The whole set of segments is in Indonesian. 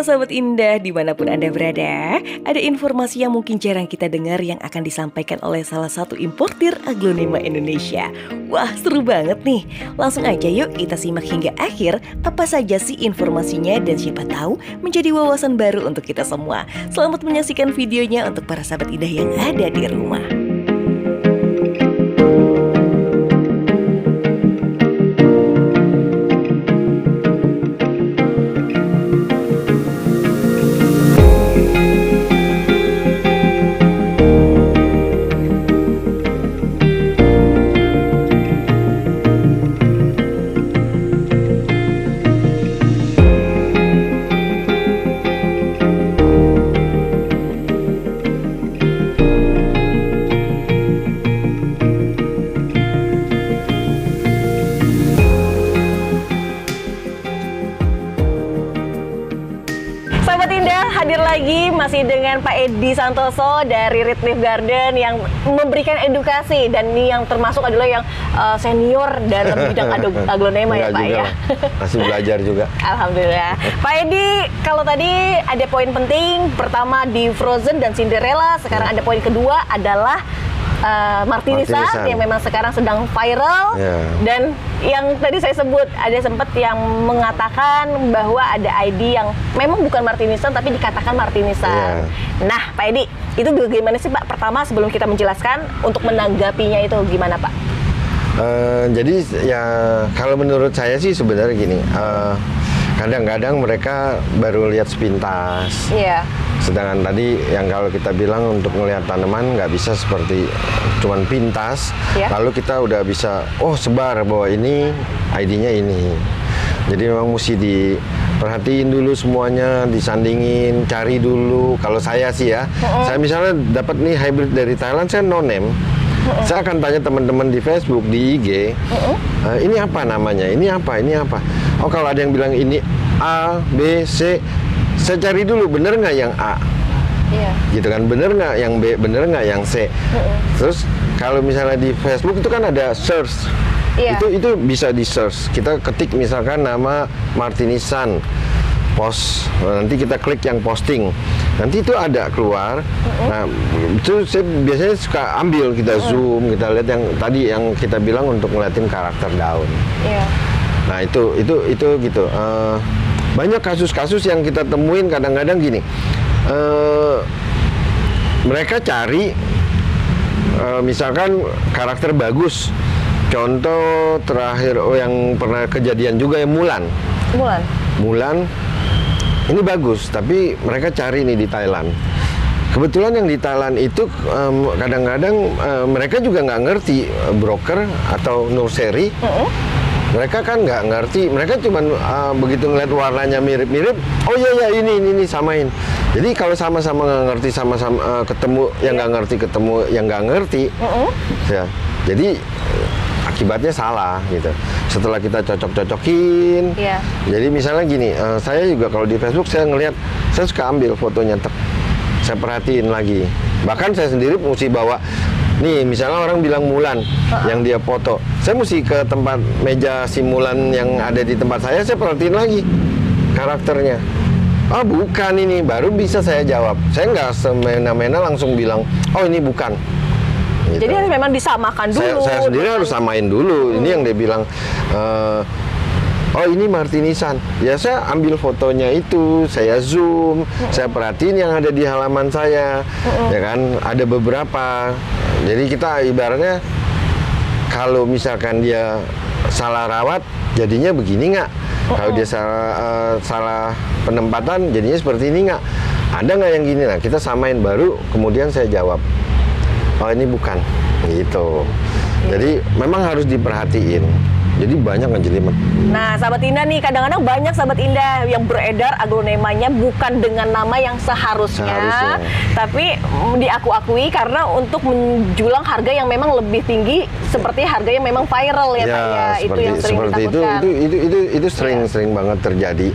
Halo Sahabat Indah, dimanapun Anda berada, ada informasi yang mungkin jarang kita dengar yang akan disampaikan oleh salah satu importir aglonema Indonesia. Wah, seru banget nih. Langsung aja yuk kita simak hingga akhir apa saja sih informasinya dan siapa tahu menjadi wawasan baru untuk kita semua. Selamat menyaksikan videonya untuk para sahabat Indah yang ada di rumah. Sahabat Indah, hadir lagi masih dengan Pak Edi Santoso dari Ritleaf Garden yang memberikan edukasi, dan ini yang termasuk adalah yang senior dalam bidang aglonema ya Pak ya. Masih belajar juga. Alhamdulillah. Pak Edi, kalau tadi ada poin penting, pertama di Frozen dan Cinderella, sekarang ada poin kedua adalah Martinisan yang memang sekarang sedang viral, dan yang tadi saya sebut ada sempat yang mengatakan bahwa ada ID yang memang bukan Martinisan tapi dikatakan Martinisan. Nah Pak Edi, itu bagaimana sih Pak? Pertama sebelum kita menjelaskan untuk menanggapinya itu gimana Pak? Jadi ya kalau menurut saya sih sebenarnya gini, kadang-kadang mereka baru lihat sepintas. Sedangkan tadi yang kalau kita bilang untuk melihat tanaman nggak bisa seperti cuman pintas, lalu kita udah bisa sebar bahwa ini ID-nya ini. Jadi memang mesti diperhatiin dulu semuanya, disandingin, cari dulu. Kalau saya sih ya, saya misalnya dapat nih hybrid dari Thailand, saya no name. Saya akan tanya teman-teman di Facebook, di IG, ini apa namanya, ini apa, ini apa. Oh kalau ada yang bilang ini A, B, C, saya cari dulu bener nggak yang A, gitu kan, bener nggak yang B, bener nggak yang C. Terus kalau misalnya di Facebook itu kan ada search, itu bisa di search. Kita ketik misalkan nama Martinisan, post, nanti kita klik yang posting, nanti itu ada keluar. Nah itu saya biasanya suka ambil, kita zoom, kita lihat yang tadi yang kita bilang untuk ngeliatin karakter daun. Nah itu gitu. Banyak kasus-kasus yang kita temuin kadang-kadang gini, mereka cari misalkan karakter bagus. Contoh terakhir yang pernah kejadian juga ya Mulan ini bagus, tapi mereka cari nih di Thailand. Kebetulan yang di Thailand itu kadang-kadang mereka juga nggak ngerti broker atau nursery. Mereka kan nggak ngerti, mereka cuma begitu ngeliat warnanya mirip-mirip, oh iya ini samain. Jadi kalau sama-sama nggak ngerti, sama-sama ketemu yang nggak ngerti, ketemu yang nggak ngerti, ya, jadi akibatnya salah gitu. Setelah kita cocok-cocokin, jadi misalnya gini, saya juga kalau di Facebook saya ngelihat, saya suka ambil fotonya, saya perhatiin lagi. Bahkan saya sendiri mesti bawa. Nih, misalnya orang bilang Mulan yang dia foto, saya mesti ke tempat meja si Mulan yang ada di tempat saya perhatiin lagi karakternya. Oh bukan ini, baru bisa saya jawab. Saya nggak semena-mena langsung bilang, oh ini bukan. Gitu. Jadi memang disamakan dulu. Saya sendiri harus samain dulu. Ini yang dia bilang, oh ini Martinisan. Ya saya ambil fotonya itu, saya zoom, saya perhatiin yang ada di halaman saya, ya kan, ada beberapa. Jadi kita ibaratnya kalau misalkan dia salah rawat, jadinya begini nggak? Kalau dia salah penempatan, jadinya seperti ini nggak? Ada nggak yang gini? Nah kita samain baru, kemudian saya jawab, oh ini bukan, gitu. Jadi memang harus diperhatiin. Jadi banyak ngejelimet. Nah, sahabat Indah nih, kadang-kadang banyak sahabat Indah yang beredar aglonemanya bukan dengan nama yang seharusnya. Tapi diaku-akui karena untuk menjulang harga yang memang lebih tinggi, seperti harga yang memang viral ya Pak ya. Itu yang sering ditakutkan. Itu sering banget terjadi.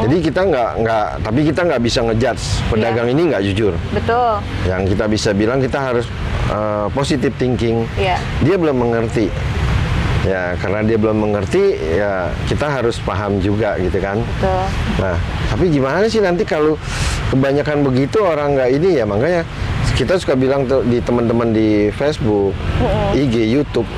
Jadi kita nggak bisa ngejudge pedagang ini nggak jujur. Betul. Yang kita bisa bilang kita harus positive thinking. Dia belum mengerti. Ya, karena dia belum mengerti, ya kita harus paham juga gitu kan. Betul. Nah, tapi gimana sih nanti kalau kebanyakan begitu orang nggak ini ya, makanya kita suka bilang tuh di teman-teman di Facebook, IG, YouTube,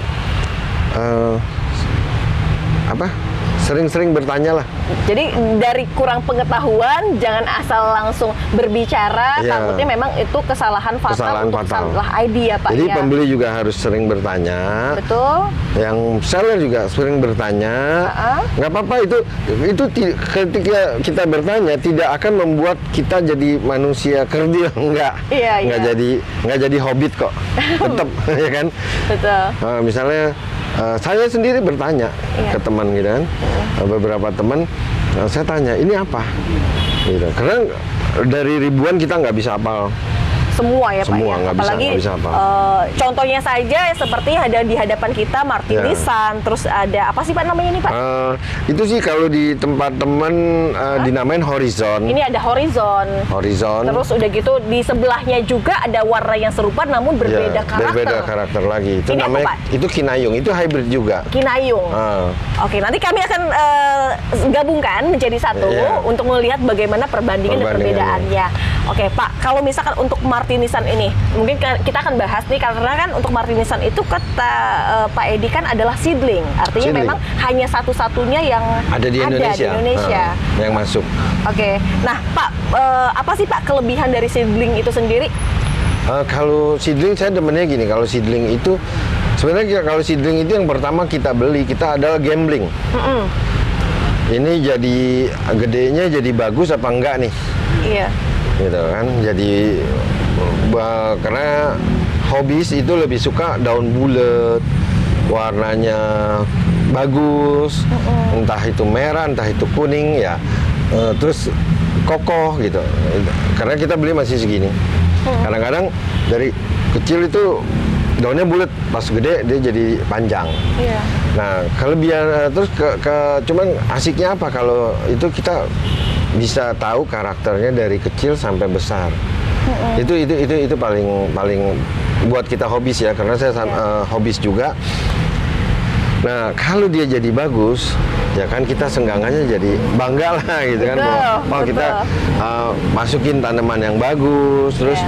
sering-sering bertanya lah. Jadi dari kurang pengetahuan, jangan asal langsung berbicara, takutnya memang itu kesalahan fatal untuk salah ID ya Pak. Jadi ya. pembeli juga harus sering bertanya. Betul. Yang seller juga sering bertanya. Nggak apa-apa itu ketika kita bertanya tidak akan membuat kita jadi manusia kerdil, enggak. Iya. Nggak jadi hobbit kok. Tetap ya kan. Betul. Misalnya saya sendiri bertanya ke teman gitu kan, beberapa teman saya tanya ini apa, gitu. Karena dari ribuan kita nggak bisa hafal semua ya Pak ya. Apalagi contohnya saja seperti ada di hadapan kita Martinisan, terus ada apa sih Pak namanya ini Pak? Itu sih kalau di tempat teman dinamain Horizon. Ini ada Horizon. Terus udah gitu di sebelahnya juga ada warna yang serupa namun berbeda karakter. Berbeda karakter lagi. Itu ini namanya apa, itu Kinayung, itu hybrid juga. Kinayung. Oke, nanti kami akan gabungkan menjadi satu untuk melihat bagaimana perbandingan dan perbedaannya. Oke Pak, kalau misalkan untuk Martinisan ini, mungkin kita akan bahas nih karena kan untuk Martinisan itu kata Pak Edi kan adalah seedling, artinya memang hanya satu-satunya yang ada di Indonesia. Yang masuk. Oke, nah Pak, apa sih Pak kelebihan dari seedling itu sendiri? Kalau seedling saya demennya gini, kalau seedling itu sebenarnya kalau seedling itu yang pertama kita beli, kita adalah gambling. Ini jadi gedenya jadi bagus apa enggak nih? Iya. Gitu kan, jadi karena hobis itu lebih suka daun bulat, warnanya bagus, entah itu merah, entah itu kuning ya, terus kokoh gitu. Karena kita beli masih segini. Kadang-kadang dari kecil itu daunnya bulat, pas gede dia jadi panjang. Iya. Nah, kelebihan terus cuman asiknya apa kalau itu kita bisa tahu karakternya dari kecil sampai besar. Itu paling buat kita hobis ya, karena saya hobis juga. Nah, kalau dia jadi bagus, ya kan kita senggangannya jadi bangga lah gitu kan. Bahwa kita masukin tanaman yang bagus, terus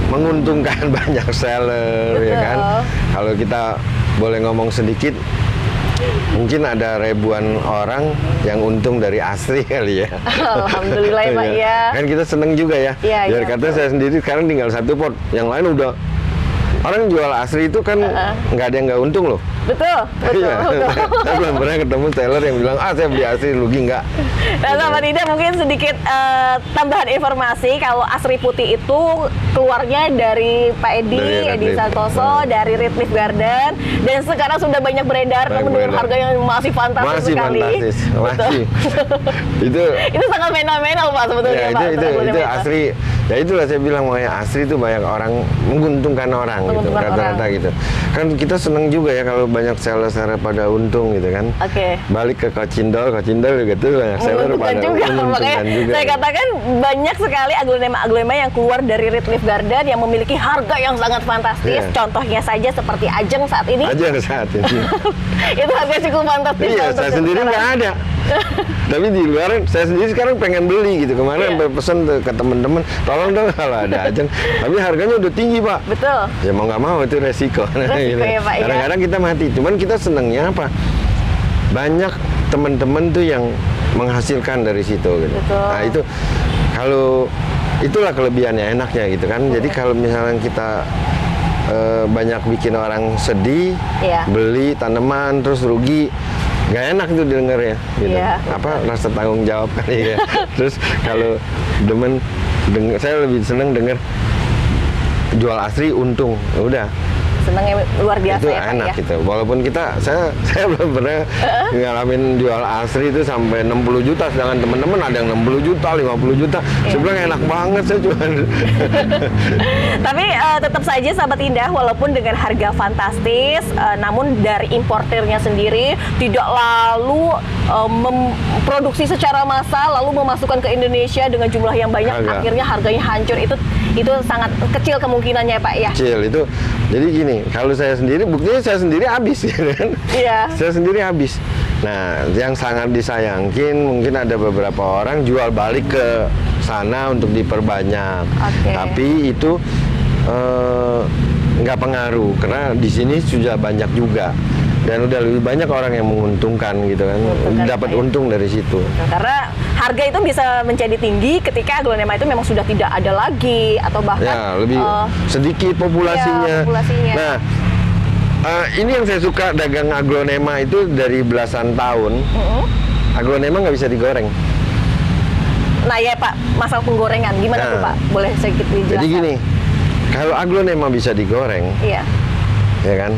menguntungkan banyak seller, ya kan. Kalau kita boleh ngomong sedikit, mungkin ada ribuan orang yang untung dari ASRI kali ya. Alhamdulillah ya Pak ya. Kan kita seneng juga ya. Biar kata saya sendiri sekarang tinggal satu pot, yang lain udah. Orang jual ASRI itu kan nggak ada yang nggak untung loh. Betul. Saya belum pernah ketemu seller yang bilang, saya beli ASRI rugi, nggak. Nah, sama tidak mungkin sedikit tambahan informasi kalau ASRI putih itu keluarnya dari Pak Edi Santoso, dari Red Leaf Garden, dan sekarang sudah banyak beredar, namun dengan harga yang masih fantastis sekali. Masih. itu sangat fenomenal Pak sebetulnya Pak. Itu ASRI. Ya itulah saya bilang, makanya ASRI itu banyak orang menguntungkan orang gitu, rata-rata gitu. Kan kita seneng juga ya kalau banyak seller pada untung gitu kan. Balik ke Kocindol juga tuh banyak seller pada menguntungkan juga. Saya katakan banyak sekali aglonema yang keluar dari Red Leaf Garden yang memiliki harga yang sangat fantastis. Contohnya saja seperti Ajeng saat ini. Itu harga cukup fantastis. Iya, saya sendiri nggak ada. Tapi di luar saya sendiri sekarang pengen beli gitu. Kemarin sampai pesan ke teman-teman, tolong dong kalau ada Ajeng. Tapi harganya udah tinggi Pak. Betul. Ya mau nggak mau itu resiko. Gitu. Ya, Pak, kadang-kadang kita mati. Cuman kita senengnya apa? Banyak teman-teman tuh yang menghasilkan dari situ gitu. Betul. Nah itu kalau itulah kelebihannya, enaknya gitu kan. Jadi kalau misalnya kita banyak bikin orang sedih, beli tanaman terus rugi, nggak enak tuh didengar ya, gitu. Rasa tanggung jawab kali ya. Terus kalau saya lebih seneng denger jual ASRI untung, udah. Senangnya luar biasa itu ya Pak enak ya. Gitu. Walaupun saya belum pernah ngalamin jual ASRI itu sampai 60 juta, sedangkan teman-teman ada yang 60 juta, 50 juta. Saya bilang enak banget, saya cuma. Tapi tetap saja sahabat Indah, walaupun dengan harga fantastis, namun dari importernya sendiri tidak lalu memproduksi secara massal lalu memasukkan ke Indonesia dengan jumlah yang banyak, akhirnya harganya hancur. Itu sangat kecil kemungkinannya Pak ya. Kecil itu Jadi gini, kalau saya sendiri, buktinya saya sendiri habis, ya kan? Iya. Saya sendiri habis. Nah, yang sangat disayangkan mungkin ada beberapa orang jual balik ke sana untuk diperbanyak. Tapi itu nggak pengaruh karena di sini sudah banyak juga dan udah lebih banyak orang yang menguntungkan gitu kan, dapat untung dari situ. Karena harga itu bisa menjadi tinggi ketika aglonema itu memang sudah tidak ada lagi atau bahkan ya lebih sedikit populasinya. Iya, populasinya. Nah, ini yang saya suka dagang aglonema itu dari belasan tahun. Aglonema nggak bisa digoreng. Nah ya Pak, masalah penggorengan gimana tuh Pak? Boleh sedikit dijelaskan? Jadi gini, kalau aglonema bisa digoreng, iya, ya kan,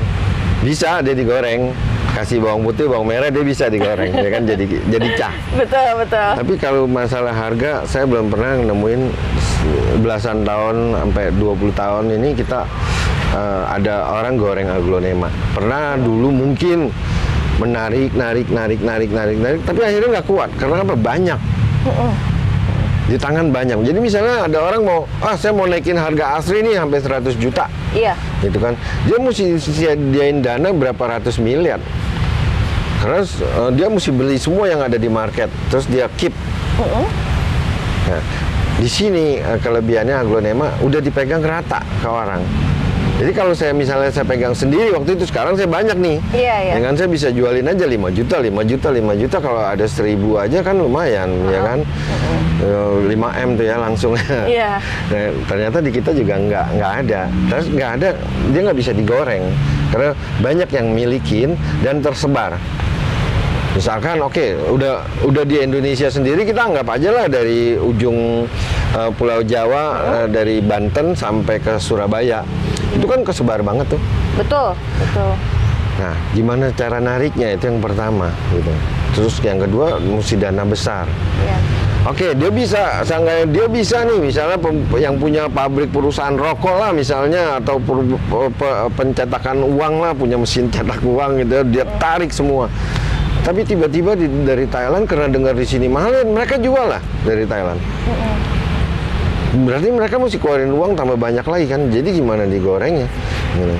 bisa dia digoreng, kasih bawang putih, bawang merah dia bisa digoreng, ya kan, jadi cah. Betul betul. Tapi kalau masalah harga, saya belum pernah nemuin belasan tahun sampai 20 tahun ini kita ada orang goreng aglonema. Pernah dulu mungkin narik, tapi akhirnya nggak kuat. Karena apa? Banyak. Di tangan banyak. Jadi misalnya ada orang mau, saya mau naikin harga asli nih sampai 100 juta. Iya. Gitu kan. Dia mesti sediain dana berapa ratus miliar. Karena dia mesti beli semua yang ada di market, terus dia keep. Nah, di sini kelebihannya aglonema udah dipegang rata ke orang. Jadi kalau saya misalnya saya pegang sendiri waktu itu, sekarang saya banyak nih. Iya. Dengan saya bisa jualin aja 5 juta, kalau ada 1.000 aja kan lumayan, ya kan? 5M tuh ya langsung. Iya. Nah, ternyata di kita juga nggak ada. Terus nggak ada, dia nggak bisa digoreng karena banyak yang milikin dan tersebar. Misalkan udah di Indonesia sendiri, kita anggap aja lah dari ujung Pulau Jawa, dari Banten sampai ke Surabaya. Itu kan kesebar banget tuh. Betul. Nah, gimana cara nariknya itu yang pertama gitu. Terus yang kedua mesti dana besar. Iya. Oke, dia bisa nih misalnya yang punya pabrik perusahaan rokok lah misalnya, atau pencetakan uang lah, punya mesin cetak uang gitu, dia tarik semua. Tapi tiba-tiba dari Thailand karena dengar di sini mahal, mereka jual lah dari Thailand. Berarti mereka mesti keluarin uang tambah banyak lagi kan. Jadi gimana digorengnya?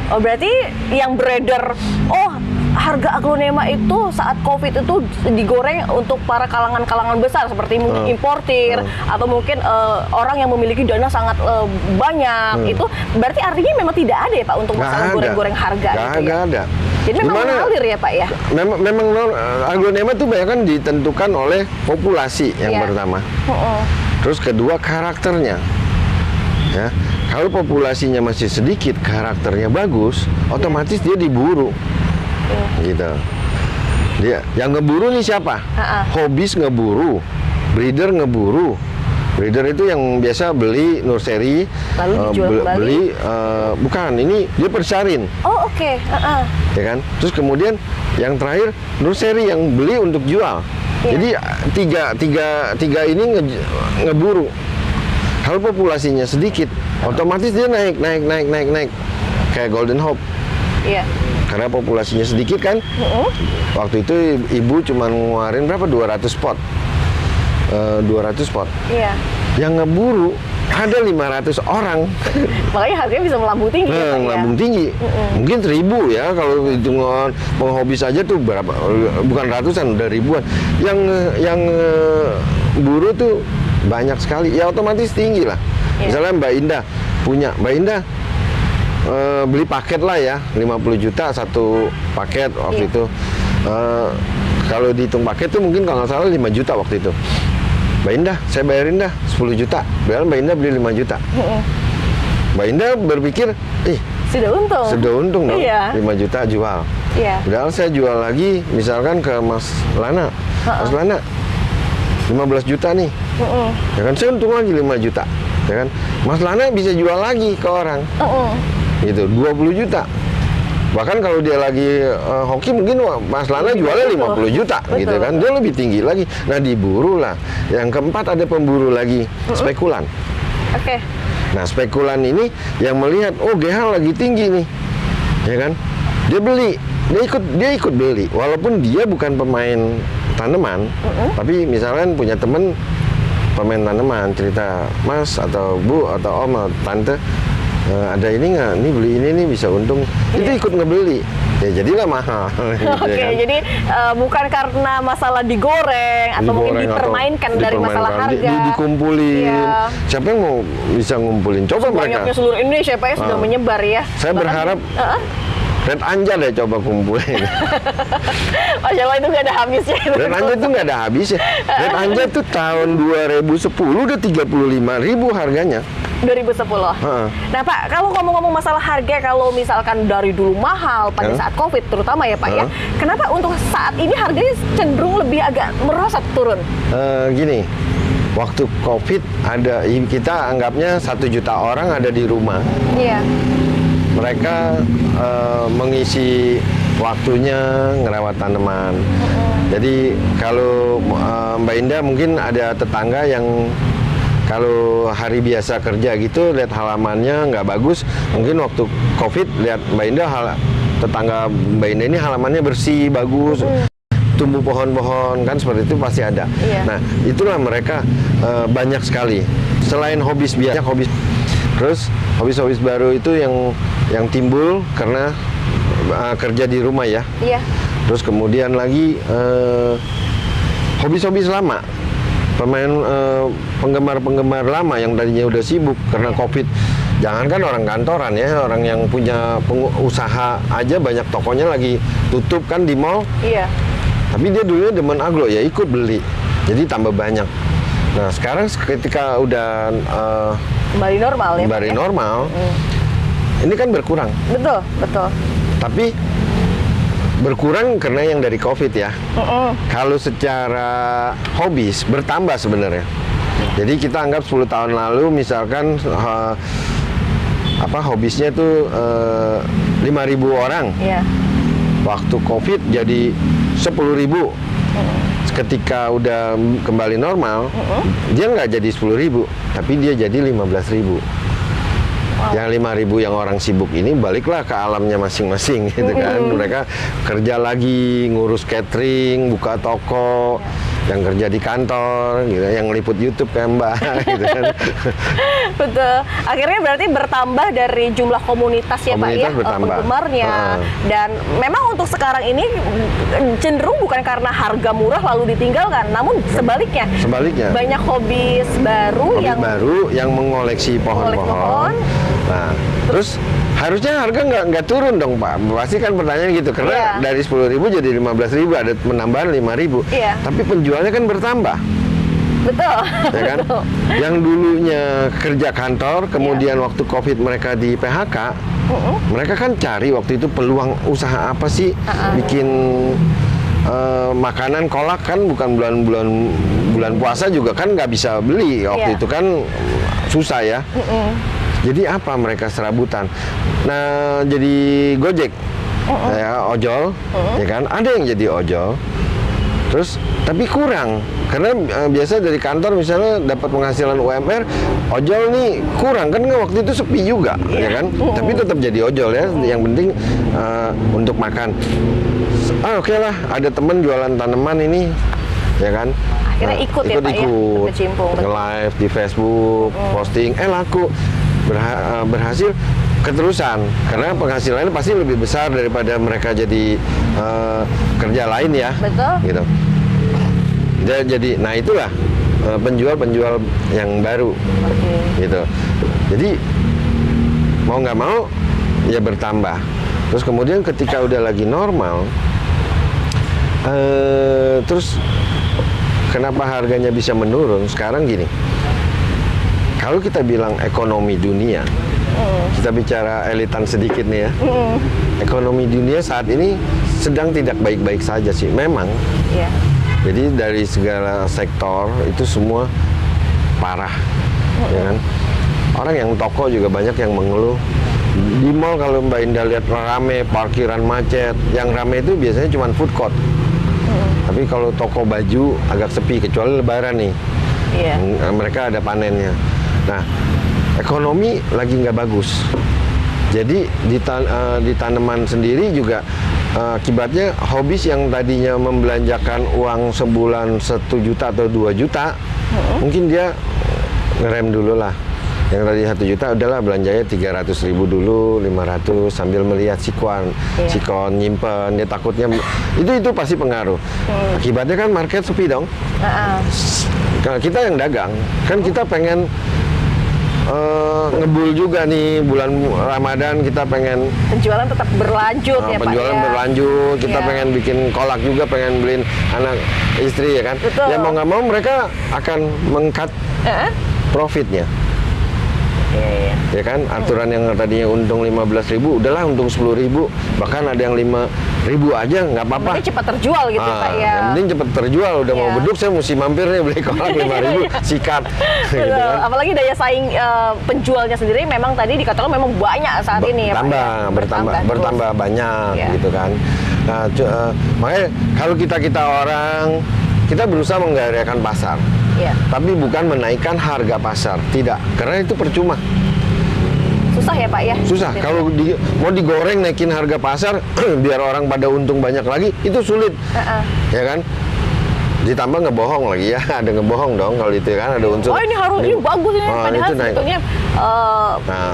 Oh, berarti yang beredar, harga aglonema itu saat COVID itu digoreng untuk para kalangan-kalangan besar seperti mungkin importir atau mungkin orang yang memiliki dana sangat banyak. Itu berarti artinya memang tidak ada ya Pak untuk masalah goreng-goreng harga gitu ya? Nggak ada. Jadi memang mengalir ya Pak ya? Memang aglonema itu banyak kan ditentukan oleh populasi yang pertama. Terus kedua karakternya. Ya, kalau populasinya masih sedikit, karakternya bagus, otomatis dia diburu. Gitu. Dia yang ngeburu nih siapa? Hobis ngeburu, breeder ngeburu. Breeder itu yang biasa beli nursery, lalu dijual beli bukan, ini dia persarin. Oh, oke. Ya kan? Terus kemudian yang terakhir nursery yang beli untuk jual. Jadi tiga ini ngeburu. Kalau populasinya sedikit, otomatis dia naik. Kayak Golden Hope. Iya. Karena populasinya sedikit kan. Waktu itu ibu cuma ngeluarin berapa? 200 pot. 200 pot. Iya. Yang ngeburu ada 500 orang. Makanya harganya bisa melambung tinggi ya, Pak, melambung tinggi. Mungkin 1.000 ya, kalau hitungan penghobi saja tuh berapa? Bukan ratusan, udah ribuan. Yang buru tuh banyak sekali. Ya otomatis tinggi lah. Misalnya Mbak Indah punya, Mbak Indah beli paket lah ya, 50 juta satu paket waktu itu. Kalau dihitung paket tuh mungkin kalau nggak salah 5 juta waktu itu. Mbak Indah, saya bayarin dah 10 juta. Padahal Mbak Indah beli 5 juta. Mbak Indah berpikir, sudah untung dong, 5 juta jual. Padahal saya jual lagi, misalkan ke Mas Lana. Mas Lana, 15 juta nih. Ya kan, saya untung lagi 5 juta. Ya kan, Mas Lana bisa jual lagi ke orang. Gitu, 20 juta. Bahkan kalau dia lagi hoki mungkin Mas Lana jualnya 50 juta gitu kan. Dia lebih tinggi lagi. Nah, diburu lah. Yang keempat ada pemburu lagi, spekulan. Oke. Nah, spekulan ini yang melihat GH lagi tinggi nih. Ya kan? Dia beli. Dia ikut beli walaupun dia bukan pemain tanaman. Tapi misalkan punya temen pemain tanaman, cerita, Mas atau Bu atau Om atau Tante, ada ini nggak, ini beli ini nih bisa untung, itu ikut ngebeli, ya jadilah mahal. Oke, kan? Jadi bukan karena masalah digoreng atau mungkin dipermainkan dari masalah harga. Dikumpulin. Iya. Siapa yang mau bisa ngumpulin? Coba mereka. Banyaknya seluruh Indonesia Pak ya sudah menyebar ya. Saya berharap Red Anja deh coba kumpulin. Masya Allah itu nggak ada habisnya. Red Anja itu nggak ada habisnya. Red Anja tuh tahun 2010 udah 35.000 harganya. 2010. Nah Pak, kalau ngomong-ngomong masalah harga, kalau misalkan dari dulu mahal pada saat COVID terutama ya Pak ya, kenapa untuk saat ini harganya cenderung lebih agak merosot turun? Gini, waktu COVID ada, kita anggapnya 1 juta orang ada di rumah. Iya. Mereka mengisi waktunya ngerawat tanaman. Jadi kalau Mbak Indah mungkin ada tetangga yang kalau hari biasa kerja gitu lihat halamannya nggak bagus, mungkin waktu COVID lihat Mbak Indah tetangga Mbak Indah ini halamannya bersih, bagus, tumbuh pohon-pohon, kan seperti itu pasti ada. Iya. Nah itulah mereka banyak sekali. Selain hobis biasa, terus hobis-hobis baru itu yang timbul karena kerja di rumah ya. Iya. Terus kemudian lagi hobis-hobis lama. Penggemar-penggemar lama yang tadinya udah sibuk karena COVID. Jangankan orang kantoran ya, orang yang punya usaha aja banyak tokonya lagi tutup kan di mall. Iya. Tapi dia dulunya demen aglo ya ikut beli. Jadi tambah banyak. Nah sekarang ketika udah kembali normal ya. Kembali normal. Ini kan berkurang. Betul, betul. Tapi berkurang karena yang dari COVID ya. Kalau secara hobis bertambah sebenarnya. Jadi kita anggap 10 tahun lalu misalkan hobisnya itu 5.000 orang. Yeah. Waktu COVID jadi 10.000. Ketika udah kembali normal, dia nggak jadi 10.000, tapi dia jadi 15.000. Wow. Yang 5.000 yang orang sibuk ini baliklah ke alamnya masing-masing gitu kan. Mereka kerja lagi, ngurus catering, buka toko, yang kerja di kantor gitu, yang liput YouTube kayak Mbak gitu kan. Betul. Akhirnya berarti bertambah dari jumlah komunitas ya Pak ya, penggemarnya. Dan memang untuk sekarang ini cenderung bukan karena harga murah lalu ditinggalkan, namun sebaliknya. Banyak hobis baru yang mengoleksi pohon-pohon. Nah, terus harusnya harga nggak turun dong Pak. Pasti kan pertanyaan gitu, karena dari 10.000 jadi 15.000, ada penambahan 5.000. Tapi penjualnya kan bertambah. Betul. Ya kan? Yang dulunya kerja kantor, kemudian waktu COVID mereka di PHK, mereka kan cari waktu itu peluang usaha apa sih, bikin makanan kolak kan bukan bulan puasa juga kan nggak bisa beli waktu itu kan susah ya. Jadi apa mereka serabutan? Nah, jadi Gojek, ya, ojol, ya kan? Ada yang jadi ojol. Terus, tapi kurang, karena biasa dari kantor misalnya dapat penghasilan UMR, ojol nih kurang kan waktu itu sepi juga, ya kan? Tapi tetap jadi ojol ya. Yang penting untuk makan. Oke lah, ada temen jualan tanaman ini, ya kan? Akhirnya ikut ya Pak ya, nge-live di Facebook, posting, laku. Berhasil keterusan karena penghasilannya pasti lebih besar daripada mereka jadi kerja lain ya. Betul. Gitu. Jadi, nah itulah penjual yang baru. Gitu. Jadi mau nggak mau ya bertambah. Terus kemudian ketika udah lagi normal, terus kenapa harganya bisa menurun? Sekarang gini. Kalau kita bilang ekonomi dunia, kita bicara elitan sedikit nih ya. Ekonomi dunia saat ini sedang tidak baik-baik saja sih, memang. Yeah. Jadi dari segala sektor itu semua parah, ya kan? Orang yang toko juga banyak yang mengeluh. Di mall kalau Mbak Indah lihat rame, parkiran macet. Yang rame itu biasanya cuma food court. Tapi kalau toko baju agak sepi, kecuali Lebaran nih. Yeah. Mereka ada panennya. Nah, ekonomi lagi nggak bagus. Jadi di tanaman sendiri juga akibatnya hobis yang tadinya membelanjakan uang sebulan 1 juta atau 2 juta, mungkin dia ngerem dulu lah. Yang tadi 1 juta adalah belanjanya 300.000 dulu, 500 sambil melihat sikon nyimpen, dia takutnya itu pasti pengaruh. Akibatnya kan market sepi dong. Kita yang dagang, kan kita pengen ngebul juga nih bulan Ramadan, kita pengen penjualan tetap berlanjut ya Pak. Penjualan berlanjut, kita pengen bikin kolak juga, pengen beliin anak istri ya kan. Betul. Ya mau nggak mau mereka akan meng-cut profitnya. Ya kan, aturan yang tadinya untung 15.000 udahlah untung 10.000, bahkan ada yang 5.000 aja nggak apa-apa. Yang penting cepat terjual gitu Pak ya. Yang penting cepat terjual, udah mau beduk saya mesti mampir nih beli kolak 5.000 sikat. Gitu kan. Apalagi daya saing penjualnya sendiri memang tadi dikatakan memang banyak saat ini ya Pak. Bertambah banyak gitu kan. Nah, makanya kalau kita orang kita berusaha menggairahkan pasar. Tapi bukan menaikkan harga pasar, tidak, karena itu percuma. Susah ya Pak ya? Susah, kalau mau digoreng naikin harga pasar biar orang pada untung banyak lagi, itu sulit. Ya kan? Ditambah ngebohong lagi ya, ada ngebohong dong kalau itu kan, ada unsur. Ini harus, ini bagus ini, padahal sebetulnya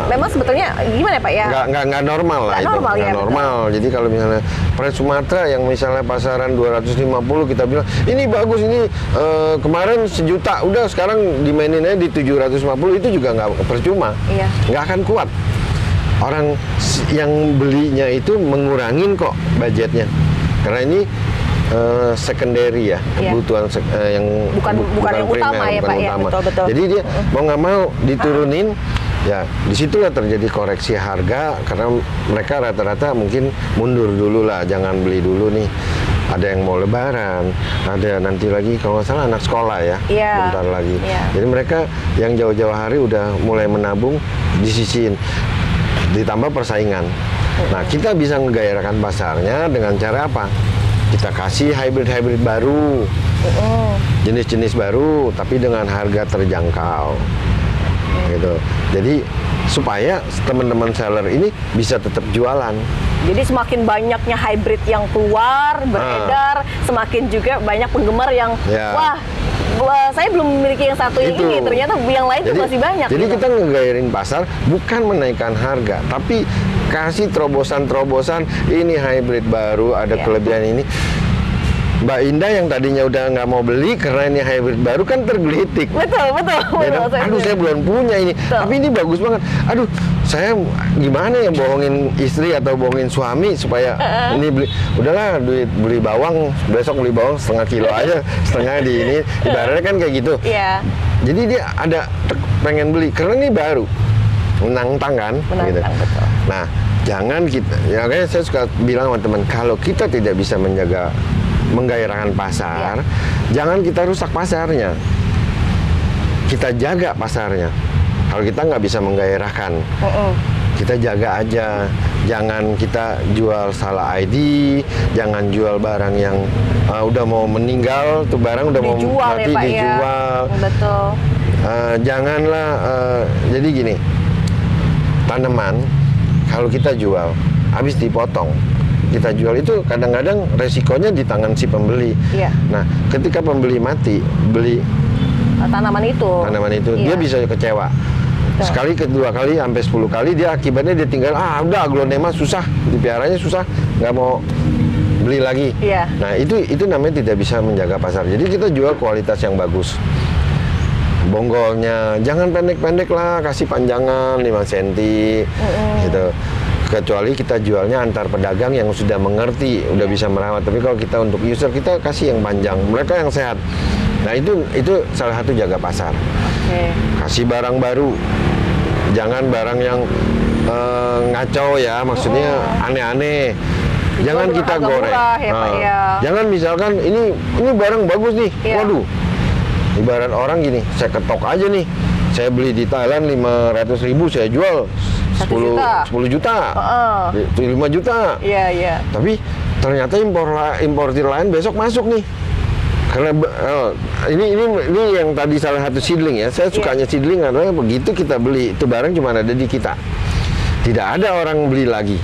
memang sebetulnya gimana Pak ya? Nggak normal lah itu, nggak normal. Jadi kalau misalnya Pres Sumatera yang misalnya pasaran 250 kita bilang ini bagus, ini kemarin 1 juta, udah sekarang dimainin aja di 750, itu juga nggak percuma, nggak akan kuat. Orang yang belinya itu mengurangin kok budgetnya, karena ini secondary ya, kebutuhan yang bukan yang primer, utama ya Pak ya, betul. Jadi dia mau nggak mau diturunin, ya disitulah terjadi koreksi harga karena mereka rata-rata mungkin mundur dulu lah, jangan beli dulu nih. Ada yang mau lebaran, ada nanti lagi kalau nggak salah anak sekolah ya, bentar lagi. Jadi mereka yang jauh-jauh hari udah mulai menabung, disisihin, ditambah persaingan. Nah kita bisa menggairahkan pasarnya dengan cara apa? Kita kasih hybrid baru, jenis-jenis baru, tapi dengan harga terjangkau, gitu. Jadi supaya teman-teman seller ini bisa tetap jualan. Jadi semakin banyaknya hybrid yang keluar, beredar, semakin juga banyak penggemar yang wah, saya belum memiliki yang satu yang ini, ternyata yang lain tuh masih banyak. Jadi kita ngegairin pasar bukan menaikkan harga, tapi kasih terobosan-terobosan, ini hybrid baru, ada kelebihan ini. Mbak Indah yang tadinya udah nggak mau beli karena ini hybrid baru kan tergelitik. Betul. Aduh saya belum punya ini, tapi ini bagus banget. Aduh saya gimana ya bohongin istri atau bohongin suami supaya ini beli, udahlah duit beli bawang, besok beli bawang setengah kilo aja, setengah di ini, ibaratnya kan kayak gitu. Jadi dia ada pengen beli karena ini baru, menantang kan. Gitu. Betul. Nah jangan kita, ya kayak saya suka bilang sama teman, kalau kita tidak bisa menggairahkan pasar, jangan kita rusak pasarnya. Kita jaga pasarnya. Kalau kita nggak bisa menggairahkan, kita jaga aja. Jangan kita jual salah ID, jangan jual barang yang udah mau meninggal, tuh barang udah mau mati dijual. Betul. Janganlah, jadi gini, tanaman kalau kita jual, habis dipotong, kita jual itu kadang-kadang resikonya di tangan si pembeli. Nah, ketika pembeli mati, beli tanaman itu, dia bisa kecewa. Sekali, kedua kali, sampai 10 kali dia akibatnya dia tinggal, udah aglonema susah, dipiaranya susah, nggak mau beli lagi. Nah, itu namanya tidak bisa menjaga pasar. Jadi kita jual kualitas yang bagus. Bonggolnya jangan pendek-pendek lah, kasih panjangan 5 cm gitu. Kecuali kita jualnya antar pedagang yang sudah mengerti, udah bisa merawat. Tapi kalau kita untuk user, kita kasih yang panjang, mereka yang sehat. Nah itu salah satu jaga pasar. Kasih barang baru, jangan barang yang ngaco ya, maksudnya aneh-aneh. Jangan kita goreng. Jangan misalkan ini barang bagus nih, waduh. Ibarat orang gini, saya ketok aja nih, saya beli di Thailand 500.000, saya jual 10 juta, 5 juta. Tapi ternyata importir lain besok masuk nih. Karena ini yang tadi salah satu seedling ya. Saya sukanya seedling adalah begitu kita beli itu barang cuma ada di kita. Tidak ada orang beli lagi.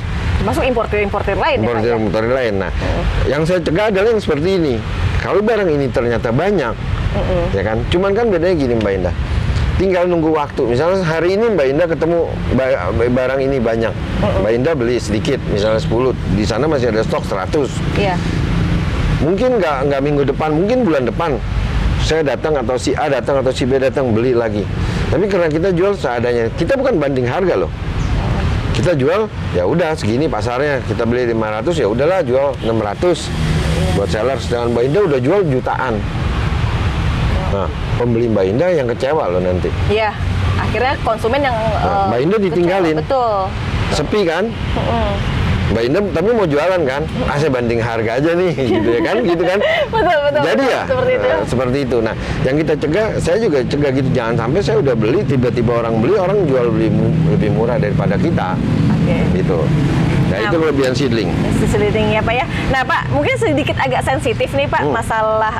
Masuk importir lain. Importir lain. Nah, yang saya cegah adalah yang seperti ini. Kalau barang ini ternyata banyak, ya kan? Cuman kan bedanya gini Mbak Indah. tinggal nunggu waktu. Misalnya hari ini Mbak Indah ketemu barang ini banyak, Mbak Indah beli sedikit, misalnya 10, di sana masih ada stok 100. Iya. Mungkin nggak minggu depan, mungkin bulan depan saya datang atau si A datang atau si B datang beli lagi. Tapi karena kita jual seadanya, kita bukan banding harga loh. Kita jual ya udah segini pasarnya, kita beli 500 ya udahlah jual 600 buat seller. Sedangkan Mbak Indah udah jual jutaan. Nah, pembeli Mbak Indah yang kecewa loh nanti. Iya, akhirnya konsumen yang Mbak Indah ditinggalin. Kecewa, betul. Sepi kan? Mbak Indah tapi mau jualan kan? Saya banding harga aja nih, gitu ya kan? Gitu kan? Betul. Jadi betul, ya seperti itu. seperti itu. Nah, yang kita cegah, saya juga cegah gitu. Jangan sampai saya udah beli, tiba-tiba orang jual lebih murah daripada kita. Oke. Gitu. Nah, itu kelebihan seedling. Seedling ya Pak ya. Nah Pak, mungkin sedikit agak sensitif nih Pak masalah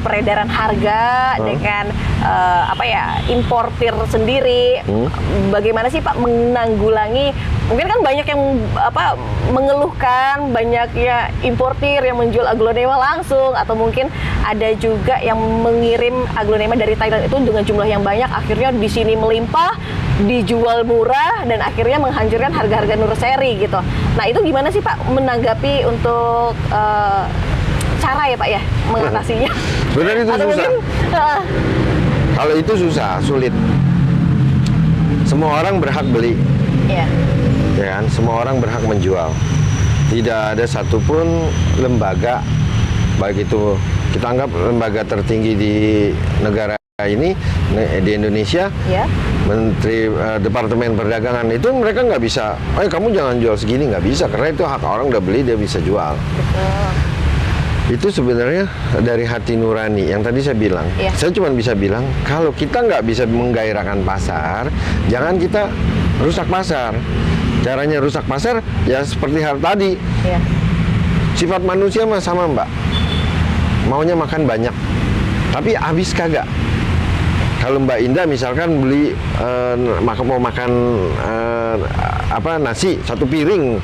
peredaran harga dengan importir sendiri. Bagaimana sih Pak menanggulangi? Mungkin kan banyak yang mengeluhkan banyaknya importir yang menjual aglonema langsung, atau mungkin ada juga yang mengirim aglonema dari Thailand itu dengan jumlah yang banyak, akhirnya di sini melimpah, dijual murah, dan akhirnya menghancurkan harga-harga nursery gitu. Nah itu gimana sih Pak menanggapi untuk cara ya Pak ya mengatasinya? Benar itu atau susah. Kalau itu sulit. Semua orang berhak beli. Iya. Ya kan? Semua orang berhak menjual. Tidak ada satupun lembaga, baik itu kita anggap lembaga tertinggi di negara ini, di Indonesia, Menteri Departemen Perdagangan itu mereka nggak bisa, kamu jangan jual segini, nggak bisa, karena itu hak orang, udah beli dia bisa jual. Itu sebenarnya dari hati nurani yang tadi saya bilang. Saya cuma bisa bilang kalau kita nggak bisa menggairahkan pasar, jangan kita rusak pasar. Caranya rusak pasar ya seperti hal tadi. Sifat manusia mah sama Mbak, maunya makan banyak, tapi habis kagak. Kalau Mbak Indah misalkan beli mau makan nasi 1 piring,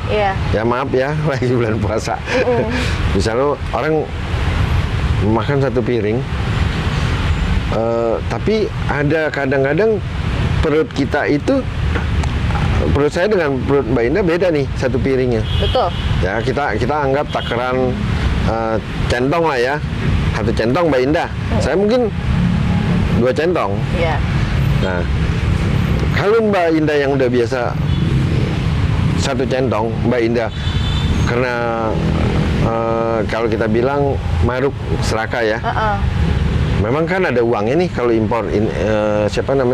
ya maaf ya lagi bulan puasa. Misalnya orang makan 1 piring, tapi ada kadang-kadang perut kita itu, perut saya dengan perut Mbak Indah beda nih 1 piringnya. Betul. Ya kita anggap takaran centong lah ya, 1 centong Mbak Indah. Saya mungkin 2 centong. Nah, kalau Mbak Indah yang udah biasa 1 centong, Mbak Indah karena kalau kita bilang maruk serakah ya. Memang kan ada uangnya nih kalau impor,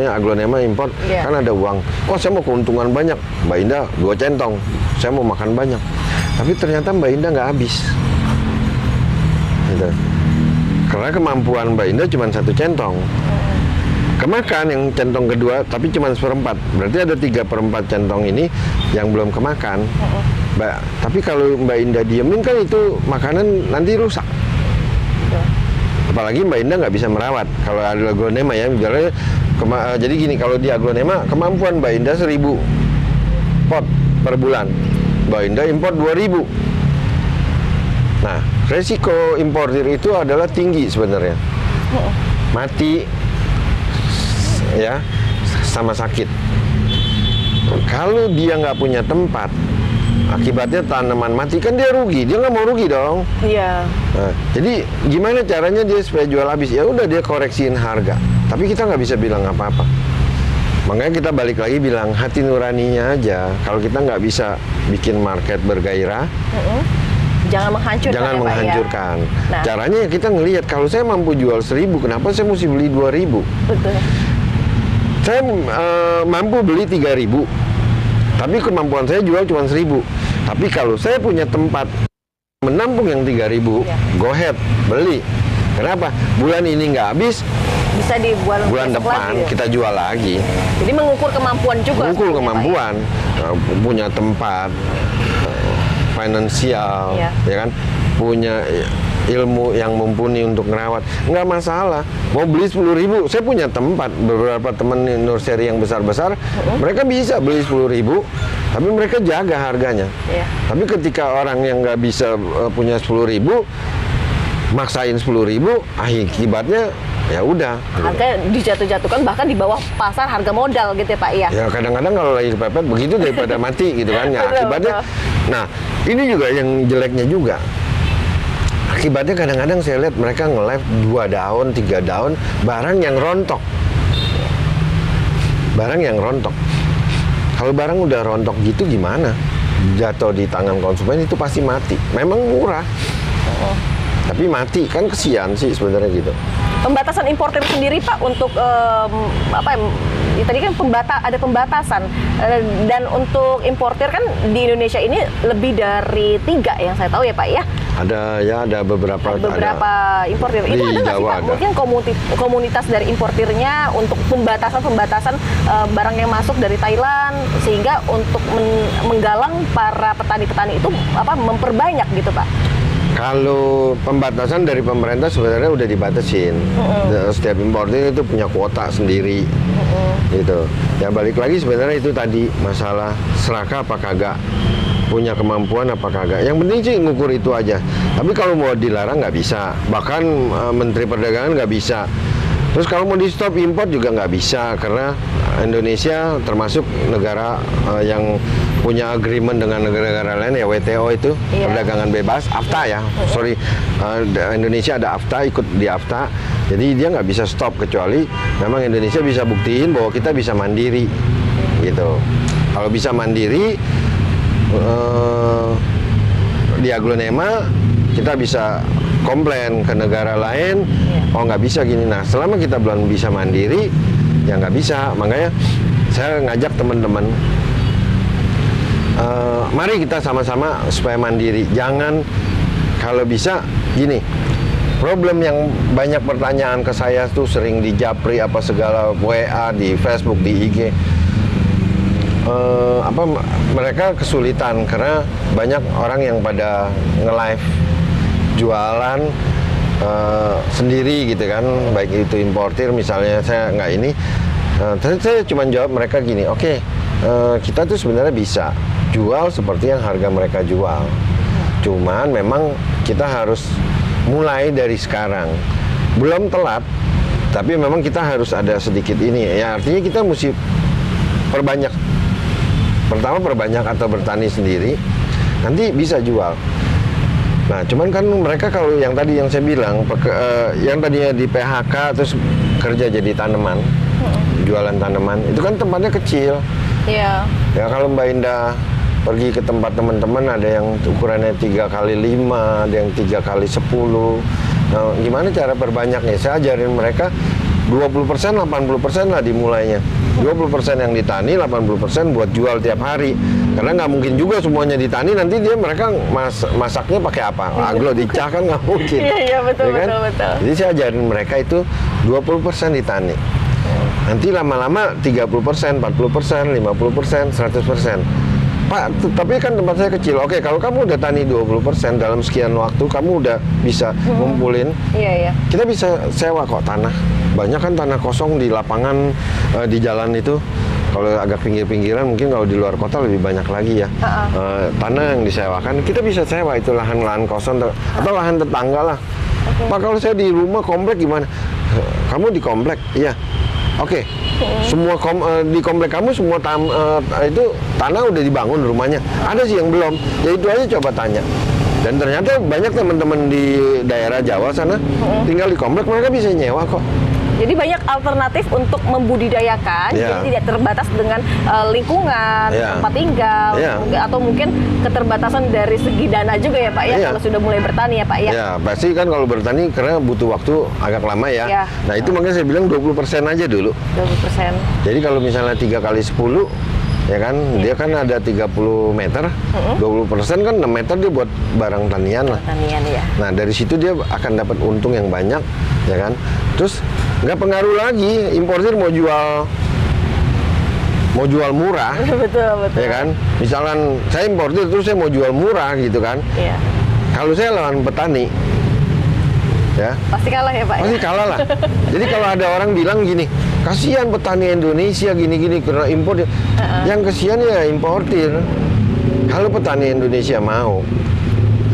aglonema impor, kan ada uang. Saya mau keuntungan banyak, Mbak Indah 2 centong, saya mau makan banyak. Tapi ternyata Mbak Indah nggak habis. Gitu. Karena kemampuan Mbak Indah cuma 1 centong. Kemakan yang centong kedua, tapi cuma 1/4. Berarti ada 3/4 centong ini yang belum kemakan. Tapi kalau Mbak Indah diemin kan itu makanan nanti rusak. Apalagi Mbak Indah nggak bisa merawat. Kalau ada aglonema ya, misalnya jadi gini, kalau di aglonema kemampuan Mbak Indah 1000 pot per bulan, Mbak Indah impor 2000. Nah, resiko importir itu adalah tinggi sebenarnya, mati ya sama sakit. Kalau dia nggak punya tempat, akibatnya tanaman mati, kan dia rugi, dia nggak mau rugi dong. Iya. Nah, jadi gimana caranya dia supaya jual habis? Ya udah dia koreksiin harga. Tapi kita nggak bisa bilang apa-apa. Makanya kita balik lagi bilang hati nuraninya aja. Kalau kita nggak bisa bikin market bergairah, jangan menghancurkan. Jangan menghancurkan. Ya. Nah. Caranya kita ngelihat kalau saya mampu jual 1000, kenapa saya mesti beli 2000? Betul. Saya mampu beli 3000. Tapi kemampuan saya jual cuma 1000. Tapi kalau saya punya tempat menampung yang 3000, go ahead, beli. Kenapa? Bulan ini nggak habis, bisa di bulan depan lagi, kita jual lagi. Jadi mengukur kemampuan juga. Mengukur kemampuan, punya tempat, finansial, ya kan, punya ilmu yang mumpuni untuk ngerawat, nggak masalah. Mau beli 10.000, saya punya tempat. Beberapa teman nursery yang besar-besar, mereka bisa beli 10.000, tapi mereka jaga harganya. Tapi ketika orang yang nggak bisa punya 10.000, maksain 10.000, akibatnya ya udah. Harga dijatuh-jatuhkan bahkan di bawah pasar harga modal gitu ya Pak ya. Ya kadang-kadang kalau lagi kepepet begitu daripada mati gitu kan. Ya Betul, akibatnya. betul. Nah ini juga yang jeleknya juga. Akibatnya kadang-kadang saya lihat mereka nge-live 2 daun, 3 daun barang yang rontok. Barang yang rontok. Kalau barang udah rontok gitu gimana? Jatuh di tangan konsumen itu pasti mati. Memang murah. Tapi mati kan kesian sih sebenarnya gitu. Pembatasan importer sendiri Pak untuk tadi kan ada pembatasan dan untuk importer kan di Indonesia ini lebih dari 3 yang saya tahu ya Pak ya. Ada beberapa importer. Itu ada nggak sih Pak? Mungkin komunitas dari importirnya untuk pembatasan barang yang masuk dari Thailand sehingga untuk menggalang para petani-petani itu memperbanyak gitu Pak. Kalau pembatasan dari pemerintah sebenarnya udah dibatasin. Setiap importer itu punya kuota sendiri. Gitu. Ya balik lagi sebenarnya itu tadi masalah serakah apa kagak, punya kemampuan apa kagak. Yang penting sih ngukur itu aja. Tapi kalau mau dilarang nggak bisa. Bahkan Menteri Perdagangan nggak bisa. Terus kalau mau di stop import juga nggak bisa karena Indonesia termasuk negara yang punya agreement dengan negara-negara lain ya WTO itu, perdagangan bebas, AFTA ya. Indonesia ada AFTA, ikut di AFTA. Jadi dia nggak bisa stop kecuali memang Indonesia bisa buktiin bahwa kita bisa mandiri gitu. Kalau bisa mandiri di aglonema kita bisa komplain ke negara lain, oh nggak bisa gini. Nah selama kita belum bisa mandiri ya nggak bisa. Makanya saya ngajak teman-teman, mari kita sama-sama supaya mandiri. Jangan, kalau bisa gini, problem yang banyak pertanyaan ke saya tuh sering di Japri apa segala, WA, di Facebook, di IG, mereka kesulitan karena banyak orang yang pada nge-live jualan sendiri gitu kan, baik itu importir misalnya. Saya nggak ini, saya cuma jawab mereka gini, oke, kita tuh sebenarnya bisa jual seperti yang harga mereka jual, cuman memang kita harus mulai dari sekarang, belum telat, tapi memang kita harus ada sedikit ini ya, artinya kita mesti perbanyak. Pertama perbanyak atau bertani sendiri, nanti bisa jual. Nah, cuman kan mereka kalau yang tadi yang saya bilang, yang tadinya di PHK terus kerja jadi tanaman, jualan tanaman, itu kan tempatnya kecil. Iya. Ya kalau Mbak Indah pergi ke tempat teman-teman, ada yang ukurannya 3x5, ada yang 3x10. Nah, gimana cara perbanyaknya? Saya ajarin mereka 20%, 80% lah dimulainya. 20% yang ditani, 80% buat jual tiap hari. Karena nggak mungkin juga semuanya ditani, nanti mereka masaknya pakai apa? Aglo dicah kan nggak mungkin. Iya betul, ya kan? betul. Jadi saya ajarin mereka itu 20% ditani. Nanti lama-lama 30%, 40%, 50%, 100%. Pak, tapi kan tempat saya kecil. Oke, kalau kamu udah tani 20% dalam sekian waktu, kamu udah bisa ngumpulin. Iya. Kita bisa sewa kok tanah. Banyak kan tanah kosong di lapangan, di jalan itu. Kalau agak pinggir-pinggiran, mungkin kalau di luar kota lebih banyak lagi ya. Tanah yang disewakan, kita bisa sewa itu lahan-lahan kosong atau lahan tetangga lah. Pak, kalau saya di rumah komplek gimana? Kamu di komplek? Iya. Oke. Semua di komplek kamu semua itu tanah udah dibangun rumahnya. Ada sih yang belum. Ya itu aja coba tanya. Dan ternyata banyak teman-teman di daerah Jawa sana tinggal di komplek, mereka bisa nyewa kok. Jadi banyak alternatif untuk membudidayakan, jadi tidak terbatas dengan lingkungan, tempat tinggal, atau mungkin keterbatasan dari segi dana juga ya Pak ya, kalau sudah mulai bertani ya Pak ya. Ya, pasti kan kalau bertani karena butuh waktu agak lama ya. Nah itu makanya saya bilang 20% aja dulu. 20%. Jadi kalau misalnya 3x10, ya kan, dia kan ada 30 meter, 20% kan 6 meter dia buat barang tanian lah. Tanian ya. Nah dari situ dia akan dapat untung yang banyak, ya kan. Terus nggak pengaruh lagi importir mau jual murah. Betul. Ya kan. Misalkan saya importir terus saya mau jual murah gitu kan. Iya. Kalau saya lawan petani, ya pasti kalah ya Pak. Pasti kalah lah. Jadi kalau ada orang bilang gini, kasihan petani Indonesia gini-gini karena impor, yang kasihan ya importir. Kalau petani Indonesia mau,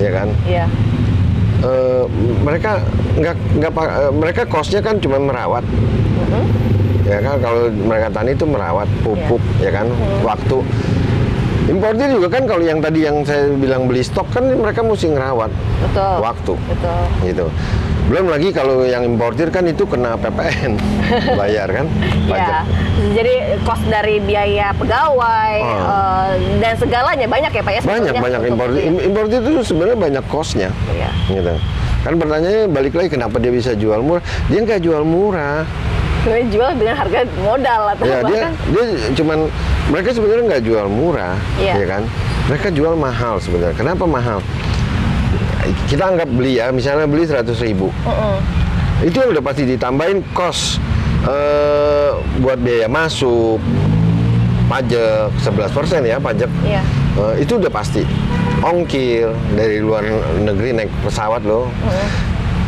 ya kan? Iya. mereka mereka cost-nya kan cuma merawat. Ya kan, kalau mereka tani itu merawat, pupuk, ya kan, waktu. Importir juga kan, kalau yang tadi yang saya bilang beli stok kan mereka mesti ngerawat. Betul. Waktu. Betul. Gitu. Belum lagi kalau yang importir kan itu kena PPN, bayar kan, pajak. Ya, jadi cost dari biaya pegawai dan segalanya banyak ya Pak ya? Banyak importir. Importir itu sebenarnya banyak cost-nya. Iya. Gitu. Kan pertanyaannya balik lagi, kenapa dia bisa jual murah? Dia nggak jual murah. Dia jual dengan harga modal atau Ya, bahkan dia cuman, mereka sebenarnya nggak jual murah, Iya. ya kan? Mereka jual mahal sebenarnya. Kenapa mahal? Kita anggap beli ya, misalnya beli 100.000. Itu udah pasti ditambahin cost buat biaya masuk, pajak 11% ya, pajak. Iya. Itu udah pasti. Ongkir dari luar negeri naik pesawat loh.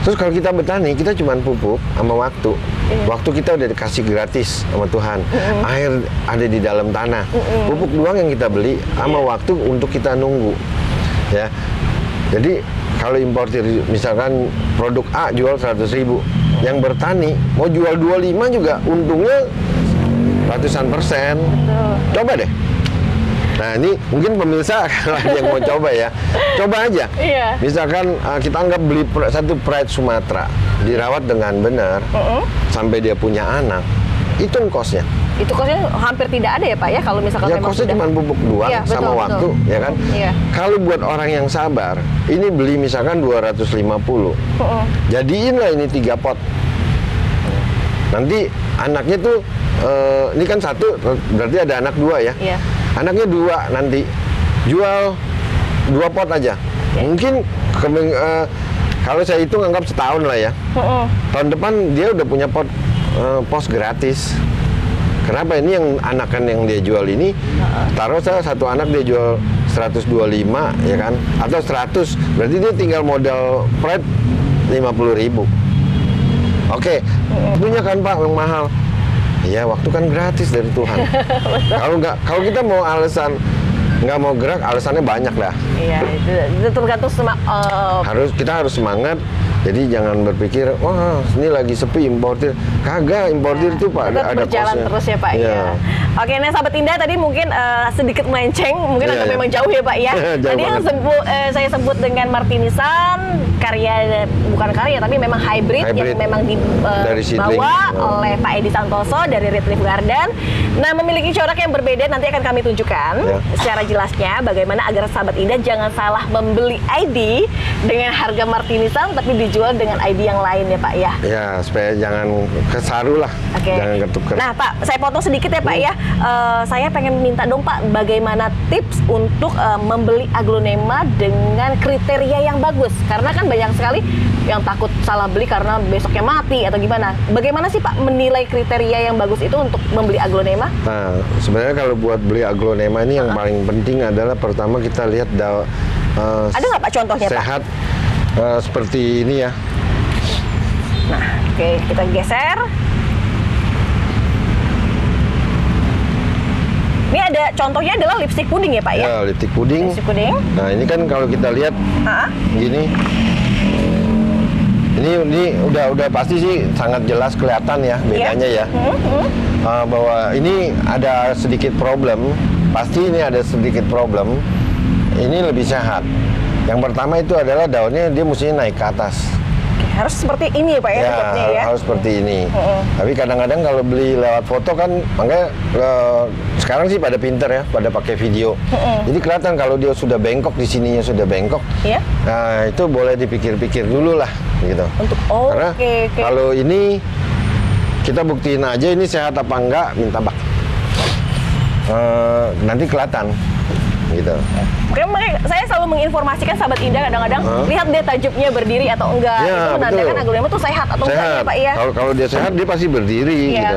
Terus kalau kita bertani, kita cuma pupuk sama waktu. Waktu kita udah dikasih gratis sama Tuhan. Air ada di dalam tanah. Pupuk doang yang kita beli, sama waktu untuk kita nunggu. Ya. Jadi kalau importir misalkan produk A jual 100.000, yang bertani mau jual 25 juga untungnya ratusan persen. Coba deh. Nah, ini mungkin pemirsa kalau ada yang mau coba ya, coba aja. Iya. Misalkan kita anggap beli satu Pride Sumatera, dirawat dengan benar, sampai dia punya anak, itu cost-nya. Itu costnya hampir tidak ada ya Pak ya, kalau misalkan Ya memang cost-nya cuma pupuk doang, Iya, sama betul, waktu, betul. ya kan? Iya. Kalau buat orang yang sabar, ini beli misalkan 250, jadiinlah ini 3 pot. Nanti anaknya tuh, ini kan satu, berarti ada anak 2 ya. Iya. Anaknya 2 nanti, jual 2 pot aja. Mungkin kalau saya hitung anggap setahun lah ya. Tahun depan dia udah punya pos gratis. Kenapa? Ini yang anakan yang dia jual ini, taruh saya satu anak dia jual 125 ya kan, atau 100, berarti dia tinggal modal Pride 50.000. Oke, punya kan Pak yang mahal. Iya, waktu kan gratis dari Tuhan. Kalau kita mau alasan nggak mau gerak, alasannya banyak dah. Iya, itu tergantung Kita harus semangat. Jadi jangan berpikir, wah ini lagi sepi importir. Kagak, importir itu Pak ada berjalan cost-nya. terus ya Pak Iya. ya. Oke, nah sahabat Indah tadi mungkin sedikit melenceng, mungkin Iya, agak iya. memang jauh ya Pak ya. Jauh Tadi yang banget. saya sebut dengan Martinisan, bukan karya tapi memang hybrid yang memang Dari seedling. dibawa oleh Pak Edi Santoso dari Retrieve Garden. Nah, memiliki corak yang berbeda, nanti akan kami tunjukkan secara jelasnya bagaimana agar sahabat Indah jangan salah membeli ID dengan harga Martinisan tapi dijual dengan ID yang lain ya Pak ya. Ya, supaya jangan kesaru lah. Oke. Jangan ketuker. Nah Pak, saya potong sedikit ya Pak ya. Saya pengen minta dong Pak, bagaimana tips untuk membeli aglonema dengan kriteria yang bagus? Karena kan banyak sekali yang takut salah beli karena besoknya mati atau gimana. Bagaimana sih Pak menilai kriteria yang bagus itu untuk membeli aglonema? Nah, sebenarnya kalau buat beli aglonema ini yang paling penting adalah pertama kita lihat ada nggak Pak contohnya sehat, Pak? seperti ini ya. Nah, oke, kita geser. Ini ada contohnya adalah lipstick puding ya Pak ya? Ya, lipstick puding. Lipstick puding. Nah, ini kan kalau kita lihat gini. Ini udah pasti sih sangat jelas kelihatan ya bedanya ya. Bahwa ini ada sedikit problem. Pasti ini ada sedikit problem. Ini lebih sehat. Yang pertama itu adalah daunnya dia mestinya naik ke atas. Harus seperti ini ya Pak ya? Ya, harus seperti ini. Tapi kadang-kadang kalau beli lewat foto kan, makanya sekarang sih pada pinter ya, pada pakai video. Jadi kelihatan kalau dia sudah bengkok, di sininya sudah bengkok. Nah, itu boleh dipikir-pikir dulu lah, gitu. Karena kalau ini kita buktiin aja ini sehat apa enggak, minta bak. Nanti kelihatan. Gitu. Oke, makanya saya selalu menginformasikan sahabat Indah kadang-kadang lihat dia tajuknya berdiri atau enggak. Ya, itu menandakan aglonema tuh sehat atau enggak ya Pak ya. Kalau dia sehat dia pasti berdiri gitu.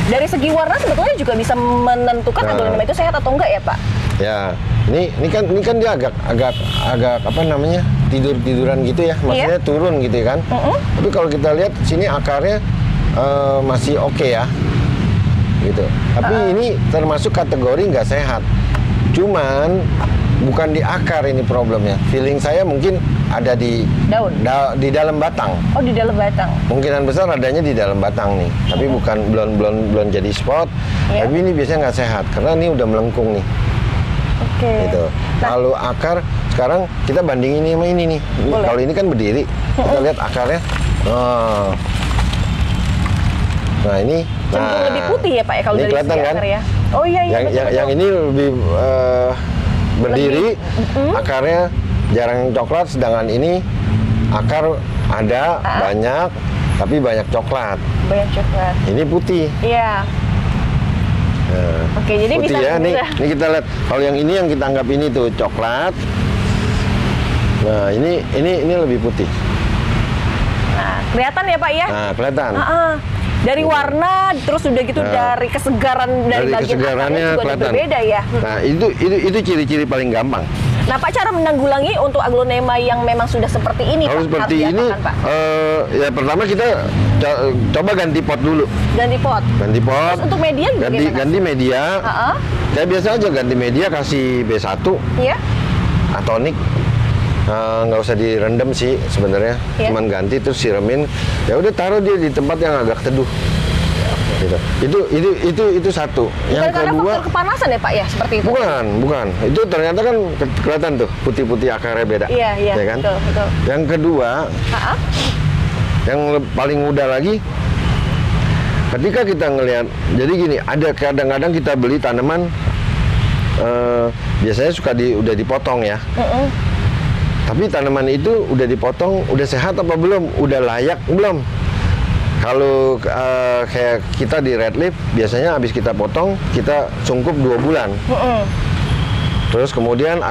Dari segi warna sebetulnya juga bisa menentukan aglonema itu sehat atau enggak ya Pak? Ya, ini kan dia agak apa namanya, tiduran gitu ya, maksudnya turun gitu kan. Tapi kalau kita lihat sini akarnya masih oke ya, gitu. Tapi ini termasuk kategori nggak sehat. Cuman bukan di akar ini problemnya. Feeling saya mungkin ada di daun. Di dalam batang. Oh, di dalam batang. Kemungkinan besar adanya di dalam batang nih, tapi bukan belum jadi spot. Yeah. Tapi ini biasanya nggak sehat karena ini udah melengkung nih. Oke. Gitu. Nah, kalau akar sekarang kita bandingin ini sama ini nih. Kalau ini kan berdiri, kita lihat akarnya. Nah ini cenderung lebih putih ya Pak ya kalau ini dari kelihatan segi kan? akar ya. Oh iya iya. Yang ini lebih berdiri, akarnya jarang coklat, sedangkan ini akar ada banyak, tapi banyak coklat. Banyak coklat. Ini putih. Iya. Nah, oke, jadi putih bisa ya. Nih kita lihat. Kalau yang ini yang kita anggap ini tuh coklat. Nah ini lebih putih. Nah kelihatan ya Pak ya? Nah kelihatan. Dari warna, terus udah gitu dari kesegaran dari bagian akarnya juga kelihatan. berbeda ya. Nah itu ciri-ciri paling gampang. Nah Pak, cara menanggulangi untuk aglonema yang memang sudah seperti ini Kalau Pak? seperti ini, ya pertama kita coba ganti pot dulu. Ganti pot. Ganti pot. Terus untuk media ganti media. Saya biasa aja ganti media, kasih B1. Iya. Atonik. Nggak usah direndam sih sebenarnya, cuman ganti terus siramin. Ya udah taruh dia di tempat yang agak teduh. Gitu. Itu satu. Yang kedua, faktor kepanasan ya Pak ya, seperti itu. Bukan. Itu ternyata kan kelihatan tuh putih-putih akarnya beda. Iya, ya kan? Betul. Yang kedua, yang paling mudah lagi, ketika kita ngelihat, jadi gini, ada kadang-kadang kita beli tanaman, biasanya suka udah dipotong ya. Tapi tanaman itu udah dipotong, udah sehat apa belum? Udah layak belum? Kalau kayak kita di Red Leaf, biasanya habis kita potong, kita sungkup 2 bulan. Terus kemudian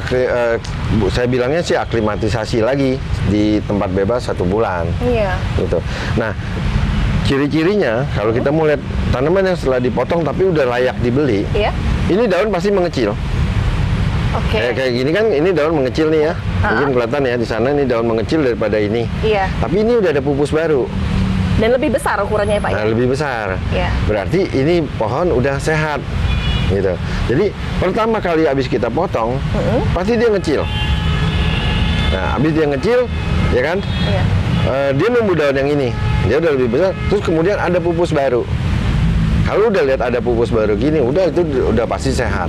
saya bilangnya sih aklimatisasi lagi di tempat bebas 1 bulan. Iya. Gitu. Nah, ciri-cirinya kalau kita mau lihat tanaman yang setelah dipotong tapi udah layak dibeli, ini daun pasti mengecil. Kayak gini kan, ini daun mengecil nih ya. Mungkin kelihatan ya di sana ini daun mengecil daripada ini. Iya. Tapi ini udah ada pupus baru. Dan lebih besar ukurannya Pak ya? Nah, lebih besar. Iya. Berarti ini pohon udah sehat. Gitu. Jadi pertama kali habis kita potong, pasti dia ngecil. Nah, habis dia ngecil, ya kan? Iya. Dia numbuh daun yang ini. Dia udah lebih besar. Terus kemudian ada pupus baru. Kalau udah lihat ada pupus baru gini, itu udah pasti sehat.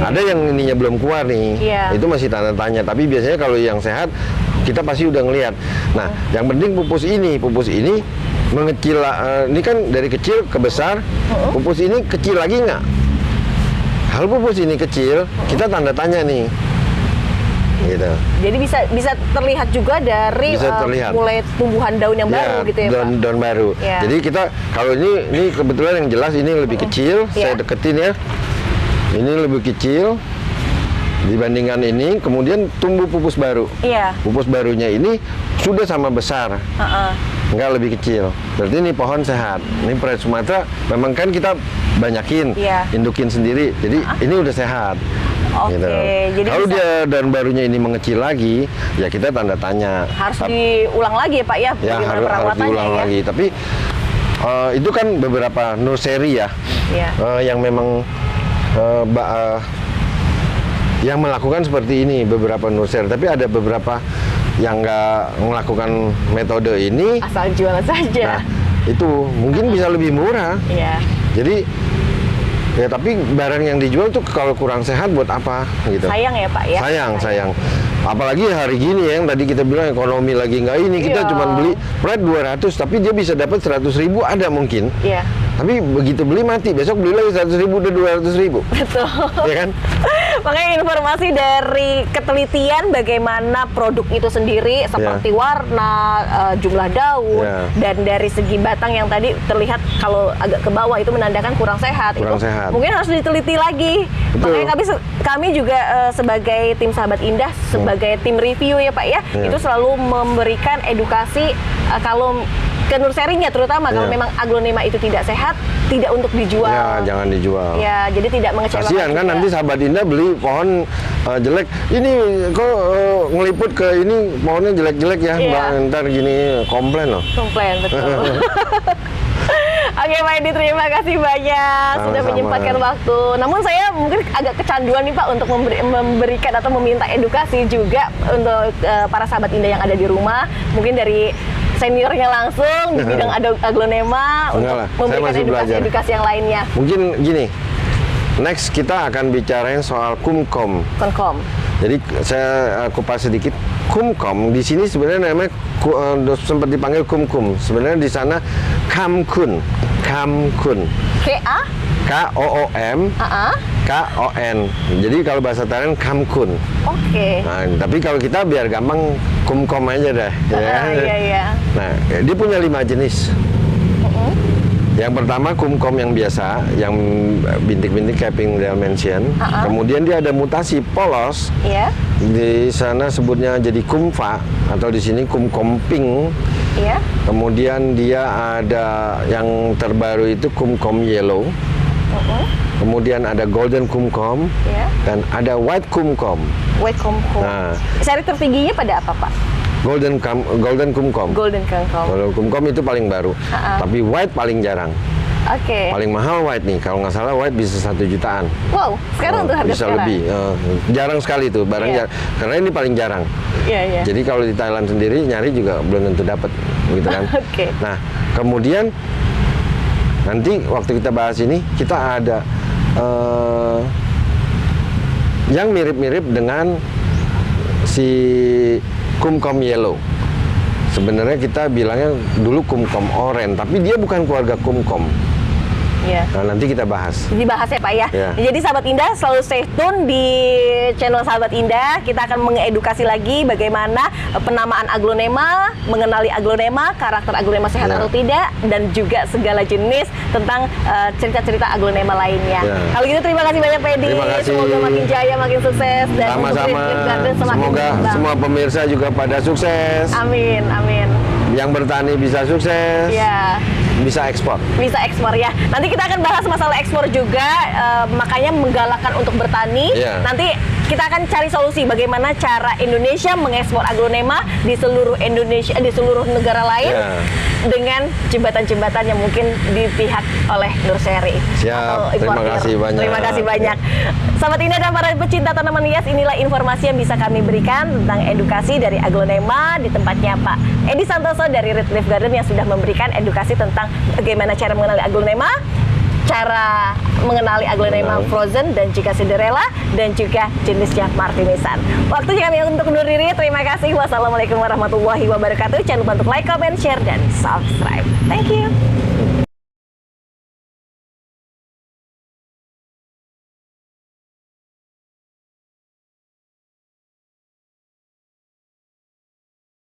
Ada yang ininya belum keluar nih, itu masih tanda tanya. Tapi biasanya kalau yang sehat, kita pasti udah ngelihat. Nah, yang penting pupus ini mengecil. Ini kan dari kecil ke besar. Pupus ini kecil lagi nggak? Kalau pupus ini kecil, kita tanda tanya nih. Gitu. Jadi bisa terlihat juga dari mulai tumbuhan daun yang baru gitu ya Pak? Daun baru. Jadi kita kalau ini kebetulan yang jelas ini lebih kecil, saya deketin ya. Ini lebih kecil dibandingkan ini, kemudian tumbuh pupus baru. Pupus barunya ini sudah sama besar. Enggak lebih kecil. Berarti ini pohon sehat. Ini Pride Sumatera memang kan kita banyakin, indukin sendiri. Jadi ini udah sehat. Gitu. Jadi kalau dia daun barunya ini mengecil lagi, ya kita tanda tanya. Harus diulang lagi ya Pak ya? Ya harus diulang lagi. Tapi itu kan beberapa nursery ya, yang memang yang melakukan seperti ini, beberapa nursery. Tapi ada beberapa yang nggak melakukan metode ini. Asal jual saja. Nah, itu mungkin bisa lebih murah. Jadi ya tapi barang yang dijual tuh kalau kurang sehat buat apa gitu. Sayang ya Pak ya. Sayang. Apalagi hari gini yang tadi kita bilang ekonomi lagi nggak ini, kita cuma beli Pride 200 tapi dia bisa dapat 100.000 ada mungkin. Tapi begitu beli mati, besok beli lagi 100.000 udah 200.000. Betul. Ya kan? Makanya informasi dari ketelitian bagaimana produk itu sendiri seperti warna, jumlah daun, dan dari segi batang yang tadi terlihat kalau agak ke bawah itu menandakan kurang sehat. Sehat. Mungkin harus diteliti lagi. Betul. Makanya kami juga sebagai tim Sahabat Indah, sebagai tim review ya Pak ya, itu selalu memberikan edukasi kalau ke nursery-nya terutama kalau memang aglonema itu tidak sehat, tidak untuk dijual. Ya, jangan dijual. Ya, jadi tidak mengecewakan. Kasihan kan nanti Sahabat Indah beli pohon jelek. Ini kok ngeliput ke ini pohonnya jelek-jelek ya. Ntar gini komplain loh. Komplain, betul. Oke Pak Edi, terima kasih banyak sudah menyempatkan waktu. Namun saya mungkin agak kecanduan nih Pak untuk memberikan atau meminta edukasi juga untuk para sahabat Indah yang ada di rumah. Mungkin dari seniornya langsung di bidang aglonema untuk memberikan edukasi yang lainnya. Mungkin gini, next kita akan bicarain soal kumkom. Kumkom. Jadi saya kupas sedikit. Kumkom di sini sebenarnya namanya sempat dipanggil kumkum. Sebenarnya di sana kamkun, kamkun. K-O-O-M, K-O-N. Jadi kalau bahasa Thailand kamkun. Oke. Nah, tapi kalau kita biar gampang kumkom aja dah. Iya. Nah, dia punya 5 jenis. Yang pertama kumkom yang biasa, yang bintik-bintik kayak Pingdale mention. Kemudian dia ada mutasi polos. Iya. Di sana sebutnya jadi kumfa atau di sini kumkom pink. Iya. Kemudian dia ada yang terbaru itu kumkom yellow. Kemudian ada golden kumkom. Iya. Dan ada white kumkom. White kumkom. Nah, seri tertingginya pada apa Pak? golden kumkom. Golden kumkom. Golden kumkom itu paling baru. Tapi white paling jarang. Oke. Paling mahal white nih, kalau nggak salah white bisa 1 jutaan. Wow, sekarang tuh harga bisa sekarang? lebih. Jarang sekali tuh barang karena ini paling jarang. Iya. Jadi kalau di Thailand sendiri nyari juga belum tentu dapat, gitu kan. Oke. Nah, kemudian nanti waktu kita bahas ini kita ada yang mirip-mirip dengan si kumkom yellow. Sebenarnya kita bilangnya dulu kumkom oren, tapi dia bukan keluarga kumkom. Iya. Nah, nanti kita bahas. Dibahas ya Pak ya. Ya. Jadi sahabat Indah selalu stay tune di channel sahabat Indah. Kita akan mengedukasi lagi bagaimana penamaan aglonema, mengenali aglonema, karakter aglonema sehat atau tidak, dan juga segala jenis tentang cerita-cerita aglonema lainnya. Kalau gitu terima kasih banyak Pak Edi. Terima kasih. Semoga makin jaya, makin sukses dan Sama-sama. Semoga semua pemirsa juga pada sukses. Amin. Yang bertani bisa sukses. Ya. Bisa ekspor. Bisa ekspor ya. Nanti kita akan bahas masalah ekspor juga, makanya menggalakkan untuk bertani. Nanti kita akan cari solusi bagaimana cara Indonesia mengekspor aglonema di seluruh Indonesia, di seluruh negara lain dengan jembatan-jembatan yang mungkin dipihak oleh Nurseri. Siap. Terima kasih banyak. Terima kasih banyak. Sahabat Indah dan para pecinta tanaman hias, inilah informasi yang bisa kami berikan tentang edukasi dari aglonema di tempatnya Pak Edi Santoso dari Red Leaf Garden yang sudah memberikan edukasi tentang bagaimana cara mengenali aglonema, cara mengenali aglonema frozen dan juga Cinderella, dan juga jenisnya Martinisan. Waktunya kami untuk undur diri. Terima kasih. Wassalamualaikum warahmatullahi wabarakatuh. Jangan lupa untuk like, comment, share, dan subscribe. Thank you.